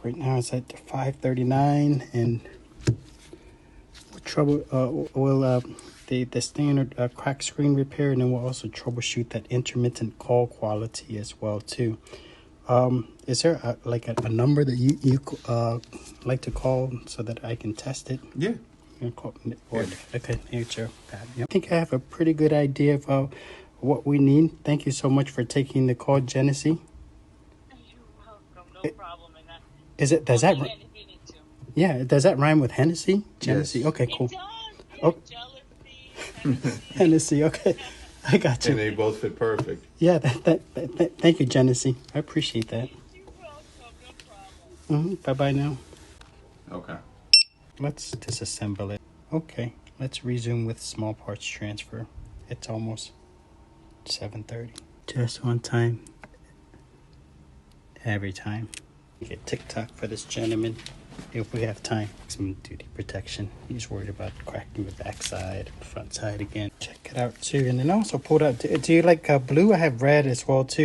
Right now it's at 5:39, and trouble the standard crack screen repair, and then we'll also troubleshoot that intermittent call quality as well too. Is there a number that you like to call so that I can test it? Yeah. Okay, nature. I think I have a pretty good idea of what we need. Thank you so much for taking the call, Genesee. You're welcome. No problem. And Does that? if you need to. Yeah, does that rhyme with Hennessy? Genesee. Yes. Okay, cool. It does. Oh. Jealousy. Hennessy. Okay, I got you. And they both fit perfect. Yeah, thank you, Genesee. I appreciate that. You're welcome. No problem. Bye bye now. Okay. Let's disassemble it. Okay, let's resume with small parts transfer. It's almost 7:30. Just on time. Every time. Get TikTok for this gentleman if we have time. Some duty protection. He's worried about cracking the backside, front side again. Check it out too. And then also pulled out. Do you like blue? I have red as well too.